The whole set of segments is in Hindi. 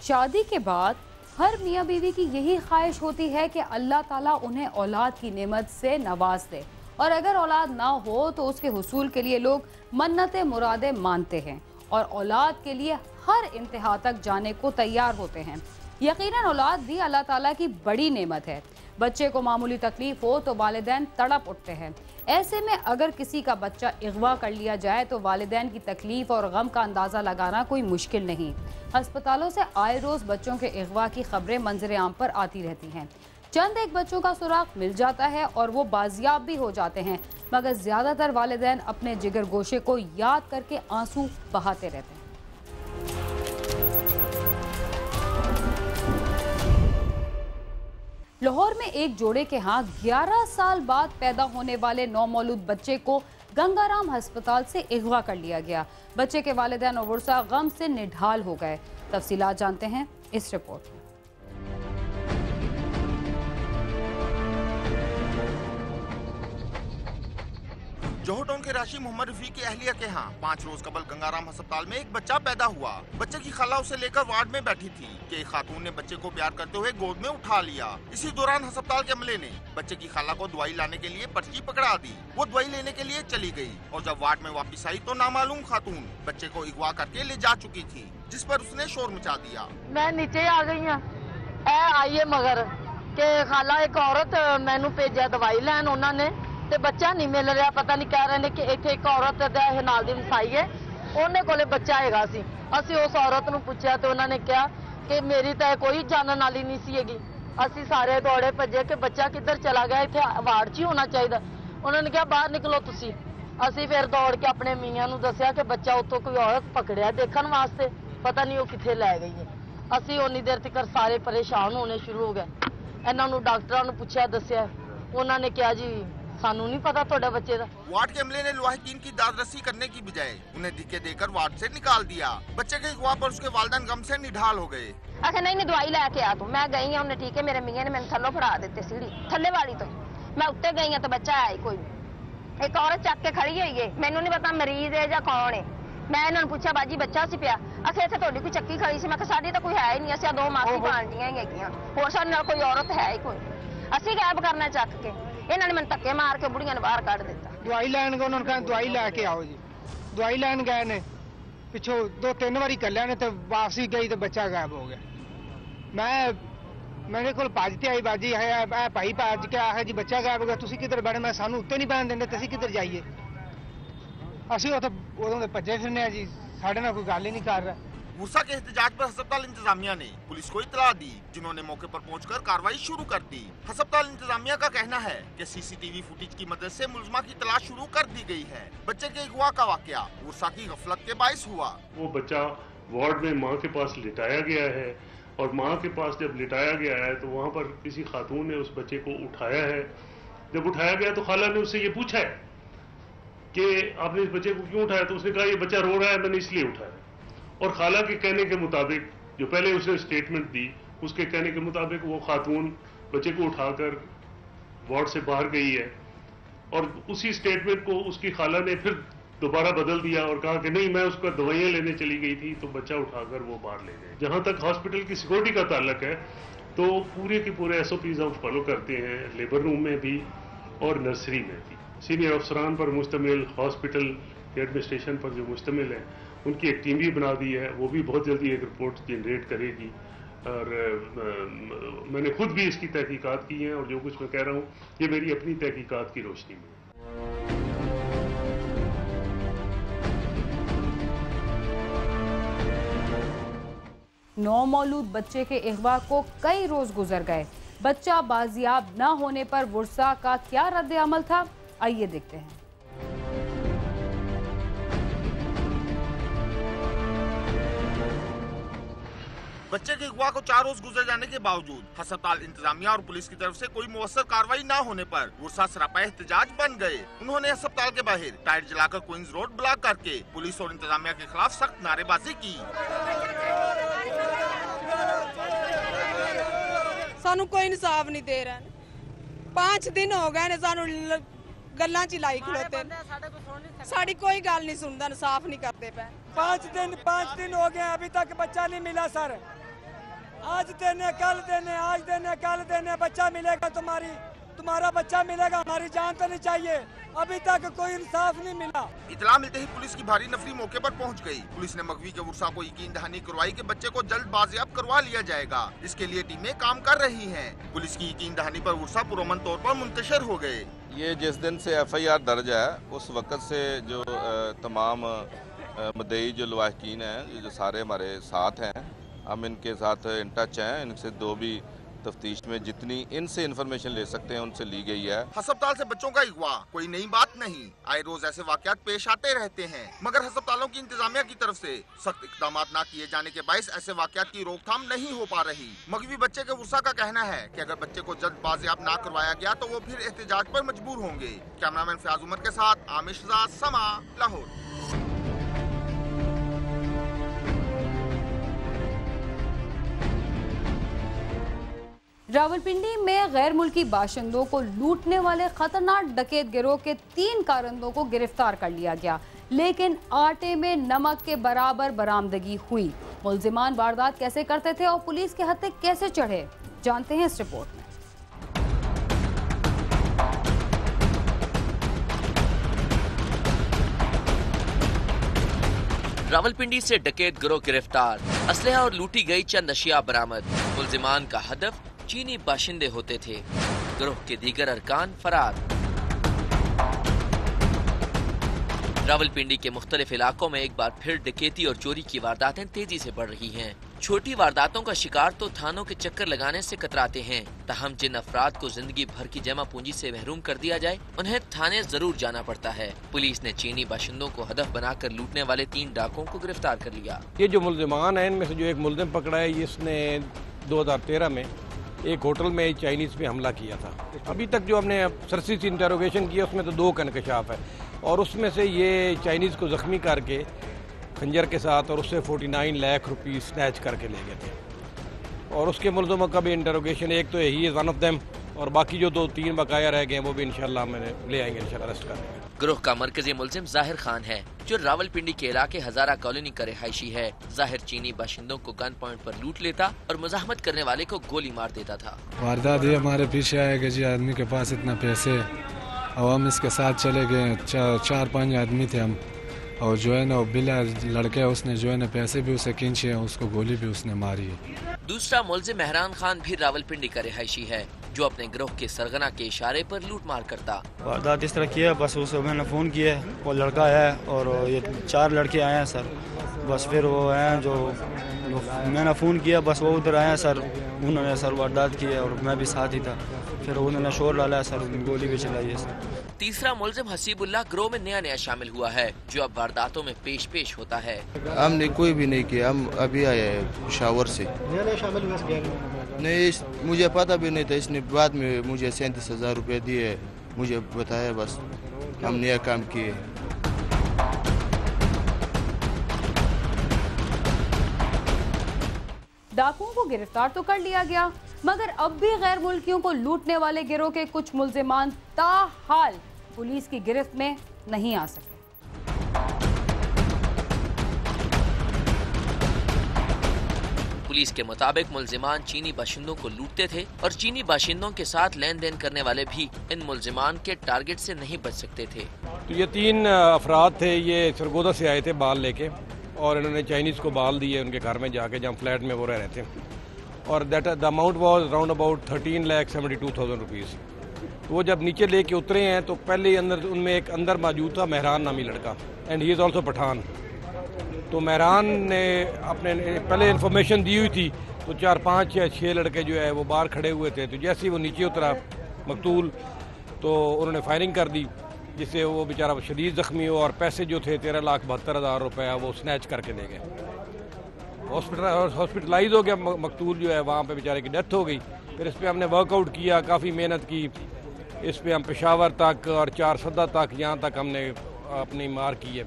शादी के बाद हर मियाँ बीवी की यही ख्वाहिश होती है कि अल्लाह ताला उन्हें औलाद की नेमत से नवाज दे, और अगर औलाद ना हो तो उसके हुसूल के लिए लोग मन्नतें मुरादें मानते हैं और औलाद के लिए हर इंतहा तक जाने को तैयार होते हैं। यकीनन औलाद भी अल्लाह ताला की बड़ी नेमत है। बच्चे को मामूली तकलीफ हो तो वालिदैन तड़प उठते हैं। ऐसे में अगर किसी का बच्चा अगवा कर लिया जाए तो वालिदैन की तकलीफ और गम का अंदाज़ा लगाना कोई मुश्किल नहीं। अस्पतालों से आए रोज़ बच्चों के अगवा की खबरें मंजर आम पर आती रहती हैं। चंद एक बच्चों का सुराग मिल जाता है और वो बाजियाब भी हो जाते हैं, मगर ज़्यादातर वालिदैन अपने जिगर गोशे को याद करके आंसू बहाते रहते हैं। लाहौर में एक जोड़े के यहाँ 11 साल बाद पैदा होने वाले नौमौलूद बच्चे को गंगाराम अस्पताल से अगवा कर लिया गया। बच्चे के वालिदैन और वर्सा गम से निढाल हो गए। तफसीलात जानते हैं इस रिपोर्ट में। जोहर टाउन के राशि मोहम्मद रफी की अहलिया के यहाँ 5 रोज कबल गंगाराम अस्पताल में एक बच्चा पैदा हुआ। बच्चे की खाला उसे लेकर वार्ड में बैठी थी कि एक खातून ने बच्चे को प्यार करते हुए गोद में उठा लिया। इसी दौरान अस्पताल के अमले ने बच्चे की खाला को दवाई लाने के लिए पर्ची पकड़ा दी। वो दवाई लेने के लिए चली गई और जब वार्ड में वापस आई तो नामालूम खातून बच्चे को अगवा करके ले जा चुकी थी, जिस पर उसने शोर मचा दिया। मैं नीचे आ गई हूँ, आइए मगर के खाला एक औरत मैनू भेजा दवाई लैन, उन्होंने ते बच्चा नहीं मिल रहा। पता नहीं कह रहे ने कि इत्थे एक औरत नाल दी वसाई है, उन्हें कोले बच्चा हैगा सी। असी उस औरत नूं पुछया तो उन्होंने कहा कि मेरी तो कोई जानन वाली नहीं सी हैगी। असी सारे दौड़े भजे कि बच्चा किधर चला गया, इत्थे वार्ड 'च ही होना चाहिए। उन्होंने कहा बाहर निकलो तुसी। असी फिर दौड़ के अपने मियां नूं दस्या कि बच्चा उत्थों कोई औरत पकड़िया देखण वास्ते, पता नहीं वो कित्थे लै गई है। असी उन्नी देर तक सारे परेशान होने शुरू हो गए। इन्हां नूं डॉक्टरां नूं पुछया दस्या, उन्होंने कहा जी सानू नहीं पता थोड़े बच्चे दा। वार्ड के अमले ने लवाहिकीन की दाद रसी करने की बजाय उन्हें धक्के देकर वार्ड से निकाल दिया। बच्चे के अगवा पर उसके वालिदैन गम से निढाल हो गए। अच्छा नहीं दवाई लेके आ तू। मैं गई हूं, ठीक है, मेरे मियां ने मैंने थल्लों फड़ा दिते सीढ़ी थल्ले वाली तो। मैं उत्ते गई हूं तो बच्चा आया ही कोई नहीं। एक औरत चक के खड़ी हुई है, मैनू नहीं पता मरीज है या कौन है। मैं इन्होंने पूछा बाजी बच्चा सी पिया, अखे इत्थे तुहाडी कोई चक्की खड़ी सी। मैं कहा साडी तो कोई है ही नहीं, असीं 2 मासी भांजियां ही हैगियां, होर साडे नाल कोई औरत है ही कोई। असीं गायब करना चक के, इन्होंने मैंने धक्के मार के बुढ़िया ने बाहर कढ़ दिता। दवाई लैन गए, उन्होंने कहा दवाई लैके आओ जी। दवाई लैन गए ने, पिछों 2-3 बारी कलिया ने तो वापसी गई तो बच्चा गायब हो गया। मेरे को भजते आई बाजी है भाई भज के आया जी बच्चा गायब हो गया, तुसी किधर बैठे। मैं सानू उत्ते नहीं बैठन देंगे, असीं किधर जाइए। असीं उदों दे भजे फिरने जी, साडे नाल कोई गल ही नहीं कर रहा। वर्सा के एहतजाज पर अस्पताल इंतजामिया ने पुलिस को इतला दी, जिन्होंने मौके पर पहुंचकर कार्रवाई शुरू कर दी। अस्पताल इंतजामिया का कहना है कि सीसीटीवी फुटेज की मदद से मुलजमा की तलाश शुरू कर दी गई है। बच्चे के अगवा का वाकया वर्सा की गफलत के बाइस हुआ। वो बच्चा वार्ड में माँ के पास लिटाया गया है और माँ के पास जब लिटाया गया है तो वहाँ पर किसी खातून ने उस बच्चे को उठाया है। जब उठाया गया तो खाला ने उससे ये पूछा है कि आपने इस बच्चे को क्यों उठाया, तो उसने कहा ये बच्चा रो रहा है, मैंने इसलिए उठाया। और खाला के कहने के मुताबिक, जो पहले उसने स्टेटमेंट दी, उसके कहने के मुताबिक वो खातून बच्चे को उठाकर वार्ड से बाहर गई है और उसी स्टेटमेंट को उसकी खाला ने फिर दोबारा बदल दिया और कहा कि नहीं मैं उसका दवाइयाँ लेने चली गई थी तो बच्चा उठाकर वो बाहर ले गए। जहाँ तक हॉस्पिटल की सिक्योरिटी का ताल्लुक है तो पूरे के पूरे SOPs हम फॉलो करते हैं, लेबर रूम में भी और नर्सरी में भी। सीनियर अफसरान पर मुश्तमिल हॉस्पिटल के एडमिनिस्ट्रेशन पर जो मुश्तमिल है, उनकी एक टीम भी बना दी है, वो भी बहुत जल्दी एक रिपोर्ट जनरेट करेगी। और मैंने खुद भी इसकी तहकीकात की हैं और जो कुछ मैं कह रहा हूँ ये मेरी अपनी तहकीकात की रोशनी में। नौमौलूद बच्चे के अगवा को कई रोज गुजर गए। बच्चा बाजियाब न होने पर वर्सा का क्या रद्द अमल था, आइए देखते हैं। बच्चे के अगवा को 4 रोज गुजर जाने के बावजूद अस्पताल इंतजामिया और पुलिस की तरफ से कोई मुअस्सर कार्रवाई न होने पर वर्सा सरापा एहतजाज बन गए। उन्होंने अस्पताल के बाहर टायर जलाकर क्वींस रोड ब्लॉक करके पुलिस और इंतजामिया के खिलाफ सख्त नारेबाजी की। सानू कोई इंसाफ नहीं दे रहा। 5 दिन हो गए ने सानू गल्लां च लाई खलोते, साड़ी कोई गल नहीं सुनता, इंसाफ नहीं करते पे। 5 दिन हो गए अभी तक बच्चा नहीं मिला सर। आज देने कल देने, आज देने कल देने, बच्चा मिलेगा तुम्हारा बच्चा मिलेगा, हमारी जान तो नहीं चाहिए। अभी तक कोई इंसाफ नहीं मिला। इतला मिलते ही पुलिस की भारी नफरी मौके पर पहुंच गई। पुलिस ने मगवी के उर्सा को यकीन दहानी करवाई कि बच्चे को जल्द बाजियाब करवा लिया जाएगा। इसके लिए टीमें काम कर रही हैं। पुलिस की यकीन दहानी पर उर्सा पुरअमन तौर पर मुंतशिर हो गए। ये जिस दिन से FIR दर्ज है उस वक़्त से जो तमाम मुद्दई जो लवाहकीन हैं, जो सारे हमारे साथ हैं, हम इनके साथ इन टच हैं। इनसे जो भी तफ्तीश में जितनी इनसे इंफॉर्मेशन ले सकते हैं उनसे ली गई है। अस्पताल से बच्चों का अगवा कोई नई बात नहीं। आए रोज ऐसे वाकयात पेश आते रहते हैं, मगर अस्पतालों की इंतजामिया की तरफ से सख्त इकदाम न किए जाने के बायस ऐसे वाकयात की रोकथाम नहीं हो पा रही। मगवी बच्चे के उर्सा का कहना है कि अगर बच्चे को जल्द बाजियाब न करवाया गया तो वो फिर एहतजाज पर मजबूर होंगे। कैमरामैन फयाज उमर के साथ आमिर शहजाद, समा, लाहौर। रावलपिंडी में गैर मुल्की बाशिंदों को लूटने वाले खतरनाक डकैत गिरोह के 3 कारंदों को गिरफ्तार कर लिया गया, लेकिन आटे में नमक के बराबर बरामदगी हुई। मुल्जिमान वारदात कैसे करते थे और पुलिस के हत्थे कैसे चढ़े, जानते हैं इस रिपोर्ट में। रावलपिंडी से डकैत गिरोह गिरफ्तार, असलहा और लूटी गई चंद अशिया बरामद। मुल्जिमान का हदफ चीनी बाशिंदे होते थे, गिरोह के दीगर अरकान फरार। रावलपिंडी के मुख्तलिफ इलाकों में एक बार फिर डकैती और चोरी की वारदातें तेजी से बढ़ रही हैं। छोटी वारदातों का शिकार तो थानों के चक्कर लगाने से कतराते हैं, ताहम जिन अफराद को जिंदगी भर की जमा पूंजी से महरूम कर दिया जाए उन्हें थाने जरूर जाना पड़ता है। पुलिस ने चीनी बाशिंदों को हदफ बनाकर लूटने वाले 3 डाकुओं को गिरफ्तार कर लिया। ये जो मुल्जिमान है इनमें से जो एक मुल्जिम पकड़ा है, इसने 2013 में एक होटल में चाइनीज़ पे हमला किया था। अभी तक जो हमने सरसी से इंटरोगेशन किया उसमें तो 2 का इंकशाफ है, और उसमें से ये चाइनीज़ को ज़ख्मी करके खंजर के साथ और उससे 49 लाख रुपये स्नैच करके ले गए थे। और उसके मुल्ज़िमों का भी इंटरोगेशन, एक तो यही है वन ऑफ देम, और बाकी जो 2-3 बकाया रह गए वो भी इंशाल्लाह मैंने ले आएंगे, इंशाल्लाह अरेस्ट करेंगे। गिरोह का मरकजी मुल्जिम जाहिर खान है, जो रावलपिंडी के इलाके हजारा कॉलोनी का रिहायशी है। जाहिर चीनी बाशिंदों को गन पॉइंट पर लूट लेता और मुजाहमत करने वाले को गोली मार देता था। वारदात ये हमारे पीछे आया कि जी आदमी के पास इतना पैसे, और हम इसके साथ चले गए। 4-5 आदमी थे हम, और जो है ना बिला लड़के उसने जो है ना पैसे भी उसे खींचे, उसको गोली भी उसने मारी है। दूसरा मुल्जिम मेहरान खान भी रावलपिंडी का रिहायशी है, जो अपने गिरोह के सरगना के इशारे पर लूट मार करता। वारदात इस तरह की है, बस उसे मैंने फ़ोन किया, वो लड़का है और ये 4 लड़के आए हैं सर। बस फिर वो हैं जो मैंने फ़ोन किया, बस वो उधर आए हैं सर। उन्होंने सर वारदात की है और मैं भी साथ ही था। फिर उन्होंने शोर डाला है सर, गोली भी चलाई है सर। तीसरा मुल्जिम हसीबुल्लाह गिरोह में नया शामिल हुआ है, जो अब वारदातों में पेश होता है। हमने कोई भी नहीं किया, हम अभी आए हैं शावर से। शामिल हुए नहीं, मुझे पता भी नहीं था। इसने बाद में मुझे 37,000 रुपये दिए, मुझे बताया, बस हम नया काम किए। डाकुओं को गिरफ्तार तो कर लिया गया, मगर अब भी गैर मुल्कियों को लूटने वाले गिरोह के कुछ मुल्जिमान ताहाल पुलिस की गिरफ्त में नहीं आ सके। पुलिस के मुताबिक मुल्जिमान चीनी बाशिंदों को लूटते थे और चीनी बाशिंदों के साथ लेन देन करने वाले भी इन मुल्जिमान के टारगेट से नहीं बच सकते थे। तो ये 3 अफराद थे, ये सरगोदा से आए थे बाल लेके, और इन्होंने चाइनीज़ को बाल दिए उनके घर में जाके, जहाँ फ्लैट में वो रह रहे थे, और that the amount was round about 13,72,000 rupees. वो जब नीचे लेके उतरे हैं तो पहले अंदर उनमें एक अंदर मौजूद था मेहरान नामी लड़का, and he is also Pathan. तो मेहरान ने अपने पहले इन्फॉर्मेशन दी हुई थी, तो 4-5 या 6 लड़के जो है वो बाहर खड़े हुए थे। तो जैसे ही वो नीचे उतरा मकतूल, तो उन्होंने फायरिंग कर दी, जिससे वो बेचारा शदीद ज़ख्मी हो, और पैसे जो थे 13,72,000 रुपया वो स्नैच करके ले गए। हॉस्पिटलाइज हो गया मकतूल जो है, वहाँ पे बेचारे की डेथ हो गई। फिर इस पर हमने वर्कआउट किया, काफ़ी मेहनत की, इस पर हम पेशावर तक और 4 सदा तक, यहाँ तक हमने अपनी मार की है,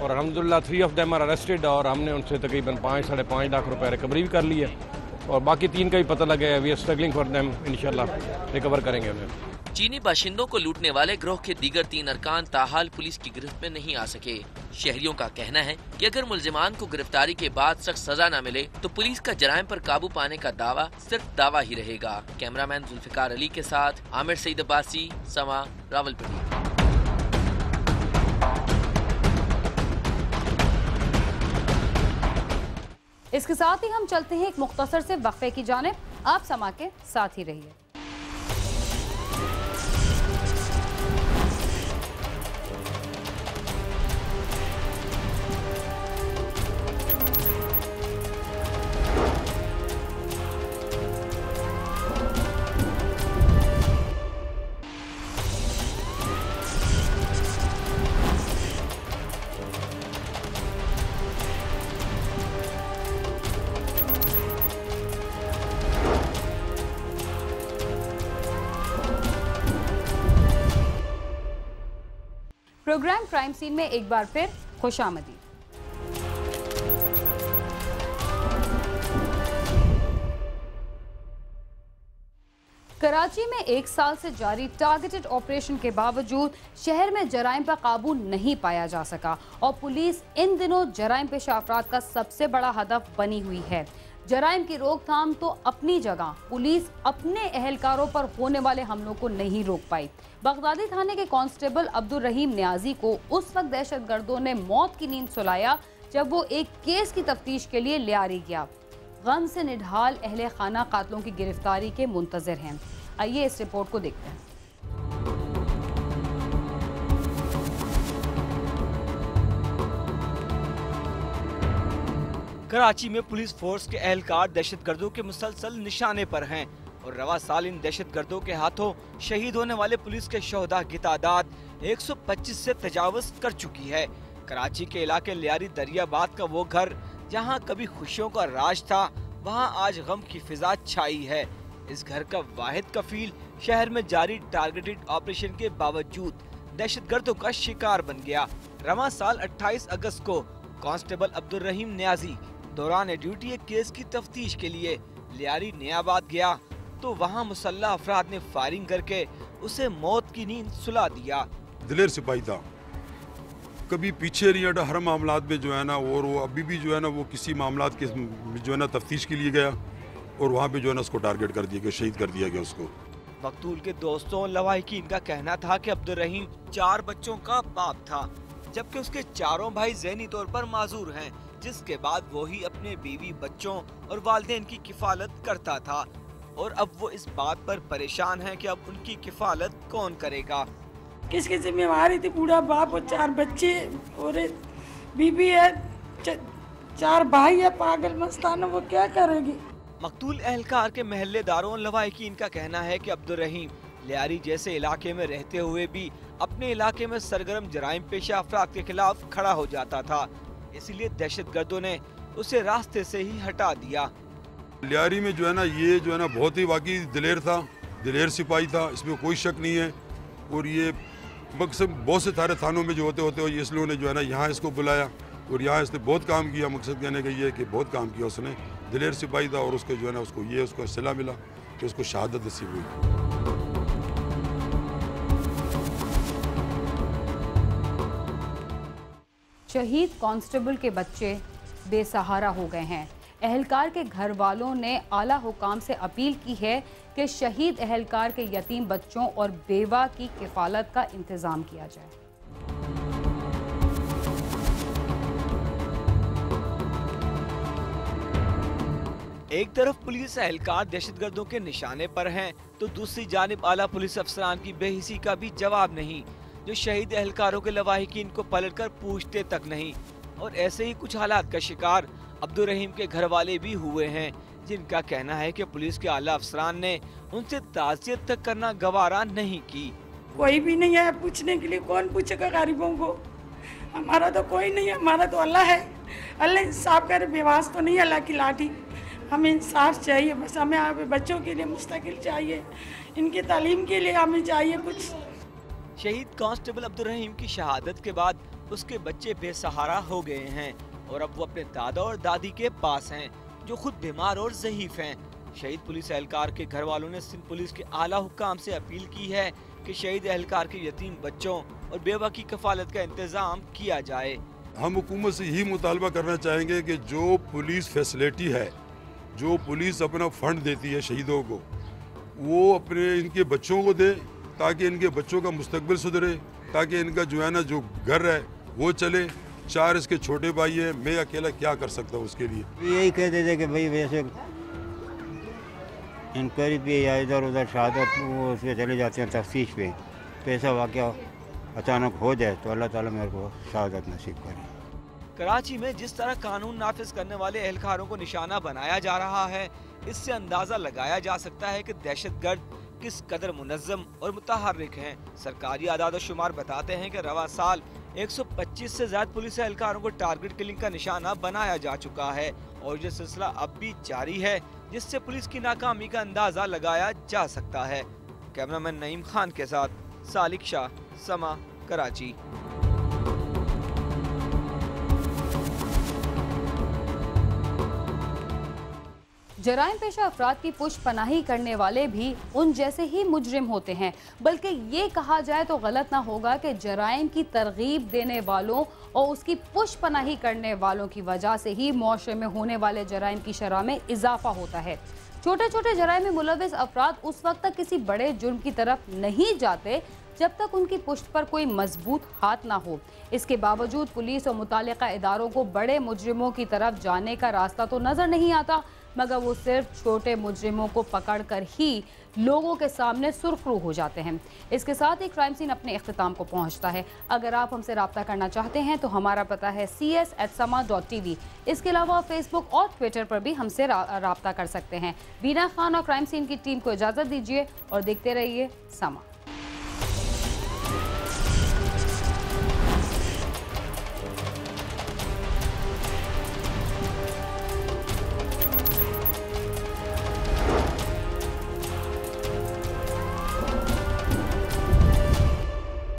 और अल्हम्दुलिल्लाह 3 ऑफ देम आर अरेस्टेड, और हमने उनसे तकरीबन 5-5.5 लाख रुपए रिकवरी भी कर ली है, और बाकी 3 का भी पता लगा है। We are struggling for them, इंशाल्लाह रिकवर करेंगे उन्हें। चीनी बाशिंदों को लूटने वाले गिरोह के दीगर 3 अरकान ताहाल पुलिस की गिरफ्त में नहीं आ सके। शहरियों का कहना है कि अगर मुल्जिमान को गिरफ्तारी के बाद सख्त सजा न मिले तो पुलिस का जराइम पर काबू पाने का दावा सिर्फ दावा ही रहेगा। कैमरामैन जुल्फिकार अली के साथ आमिर सईद अब्बासी, समा, रावलपिंडी। इसके साथ ही हम चलते हैं एक मुख्तसर से वक्फे की जानिब। आप समा के साथ ही रहिए। प्रोग्राम क्राइम सीन में एक बार फिर खुशामदी। कराची में 1 साल से जारी टारगेटेड ऑपरेशन के बावजूद शहर में जराइम पर काबू नहीं पाया जा सका और पुलिस इन दिनों जराइम पेशा अफराद का सबसे बड़ा हदफ बनी हुई है। जराइम की रोकथाम तो अपनी जगह, पुलिस अपने एहलकारों पर होने वाले हमलों को नहीं रोक पाई। बगदादी थाने के कांस्टेबल अब्दुल रहीम न्याजी को उस वक्त दहशतगर्दों ने मौत की नींद सुलाया जब वो एक केस की तफ्तीश के लिए लियारी गया। गम से निढाल अहले खाना कातलों की गिरफ्तारी के मुंतजर हैं। आइए इस रिपोर्ट को देखते हैं। कराची में पुलिस फोर्स के एहलकार दहशतगर्दों के मुसलसल निशाने पर हैं और रवा साल इन दहशतगर्दों के हाथों शहीद होने वाले पुलिस के शोहदा की तादाद 125 से तजावुज कर चुकी है। कराची के इलाके लियारी दरियाबाद का वो घर जहां कभी खुशियों का राज था, वहां आज गम की फिजा छाई है। इस घर का वाहिद कफील शहर में जारी टारगेटेड ऑपरेशन के बावजूद दहशतगर्दों का शिकार बन गया। रवा साल 28 अगस्त को कांस्टेबल अब्दुल रहीम न्याजी दौरान ड्यूटी एक केस की तफ्तीश के लिए लियारी नयाबाद गया तो वहां मुसल्लह अफराद ने फायरिंग करके उसे मौत की नींद सुला दिया। दिलेर सिपाही था, कभी पीछे नहीं हटा हर मामलात में जो है ना, और वो अभी भी जो है ना वो किसी मामलात के जो है ना तफ्तीश के लिए गया और वहाँ पे जो है ना उसको टारगेट कर दिया गया, शहीद कर दिया गया उसको। मकतूल के दोस्तों लवाहिकीन का कहना था कि अब्दुल रहीम 4 बच्चों का बाप था, जबकि उसके चारों भाई ज़हनी तौर पर माजूर हैं, जिसके बाद वो ही अपने बीवी, बच्चों और वालिदैन की किफालत करता था और अब वो इस बात पर परेशान है कि अब उनकी किफालत कौन करेगा। किसकी जिम्मेवारी थी? बूढ़ा बाप और 4 बच्चे और बीवी है, 4 भाई है, पागल मस्ताना, वो क्या करेगी? मकतूल एहलकार के महल्लेदारों लवाहिकीन का कहना है कि अब्दुल रहीम लियारी जैसे इलाके में रहते हुए भी अपने इलाके में सरगर्म जराइम पेशा अफराद के खिलाफ खड़ा हो जाता था, इसलिए दहशतगर्दों ने उसे रास्ते से ही हटा दिया। लियारी में जो है ना ये जो है ना बहुत ही वाकई दिलेर था, दिलेर सिपाही था, इसमें कोई शक नहीं है। और ये मकसद बहुत से सारे थानों में जो होते इसलिए ने जो है ना यहाँ इसको बुलाया और यहाँ इसने बहुत काम किया। मकसद कहने का ये कि बहुत काम किया उसने, दिलेर सिपाही था और उसको जो है ना उसको सिला मिला कि उसको शहादत नसीब हुई। शहीद कांस्टेबल के बच्चे बेसहारा हो गए हैं। एहलकार के घर वालों ने आला हुकाम से अपील की है कि शहीद एहलकार के यतीम बच्चों और बेवा की किफालत का इंतजाम किया जाए। एक तरफ पुलिस एहलकार दहशतगर्दों के निशाने पर हैं, तो दूसरी जानिब आला पुलिस अफसरान की बेहिसी का भी जवाब नहीं, जो शहीद एहलकारों के लवाहिकीन को पलटकर पूछते तक नहीं। और ऐसे ही कुछ हालात का शिकार अब्दुल रहीम के घर वाले भी हुए हैं, जिनका कहना है कि पुलिस के आला अफसरान ने उनसे ताज़ियत तक करना गवारा नहीं की। कोई भी नहीं है पूछने के लिए, कौन पूछेगा गरीबों को? हमारा तो कोई नहीं है, हमारा तो अल्लाह है। अल्लाह इंसाफ करे, बेवास तो नहीं अल्लाह की लाठी। हमें इंसाफ चाहिए, बस हमें आप बच्चों के लिए मुस्तकिल चाहिए, इनकी तालीम के लिए हमें चाहिए कुछ। शहीद कांस्टेबल अब्दुल रहीम की शहादत के बाद उसके बच्चे बेसहारा हो गए हैं और अब वो अपने दादा और दादी के पास हैं, जो खुद बीमार और ज़ईफ हैं। शहीद पुलिस एहलकार के घर वालों ने सिंध पुलिस के आला हुक्काम से अपील की है कि शहीद एहलकार के यतीम बच्चों और बेवा की कफालत का इंतजाम किया जाए। हम हुकूमत से यही मुतालबा करना चाहेंगे कि जो पुलिस फैसिलिटी है, जो पुलिस अपना फंड देती है शहीदों को, वो अपने इनके बच्चों को दे ताकि इनके बच्चों का मुस्तकबिल सुधरे, ताकि इनका जो है ना जो घर है वो चले। 4 इसके छोटे भाई हैं, मैं अकेला क्या कर सकता हूँ उसके लिए। यही कहते थे कि भाई वैसे इंक्वायरी पे या इधर उधर शहादत वो उस पर चले जाते हैं तफ्तीश पे, पैसा वाक़या अचानक हो जाए तो अल्लाह ताला मेरे को शहादत नसीब करे। कराची में जिस तरह कानून नाफिज करने वाले एहलकारों को निशाना बनाया जा रहा है, इससे अंदाजा लगाया जा सकता है कि दहशतगर्द किस कदर मुनज़्ज़म और मुतहर्रिक हैं। सरकारी आदाद शुमार बताते हैं कि रवा साल 125 से ज्यादा पुलिस एहलकारों को टारगेट किलिंग का निशाना बनाया जा चुका है और ये सिलसिला अब भी जारी है, जिससे पुलिस की नाकामी का अंदाजा लगाया जा सकता है। कैमरामैन नईम खान के साथ सालिक शाह, समा, कराची। जराइम पेशा अफराद की पुष्ट पनाही करने वाले भी उन जैसे ही मुजरिम होते हैं, बल्कि ये कहा जाए तो गलत ना होगा कि जराइम की तरगीब देने वालों और उसकी पुष्ट पनाही करने वालों की वजह से ही मुआशरे में होने वाले जराइम की शरह में इजाफा होता है। छोटे छोटे जराइम में मुलविस अफराद उस वक्त तक किसी बड़े जुर्म की तरफ नहीं जाते जब तक उनकी पुष्ट पर कोई मजबूत हाथ ना हो। इसके बावजूद पुलिस और मुतालिका इदारों को बड़े मुजरिमों की तरफ जाने का रास्ता तो नजर नहीं आता, मगर वो सिर्फ छोटे मुजरिमों को पकड़कर ही लोगों के सामने सुर्खरू हो जाते हैं। इसके साथ ही क्राइम सीन अपने इख्तिताम को पहुंचता है। अगर आप हमसे रब्ता करना चाहते हैं तो हमारा पता है cs@sama.tv। इसके अलावा फेसबुक और ट्विटर पर भी हमसे रब्ता कर सकते हैं। बीना खान और क्राइम सीन की टीम को इजाज़त दीजिए और देखते रहिए समा।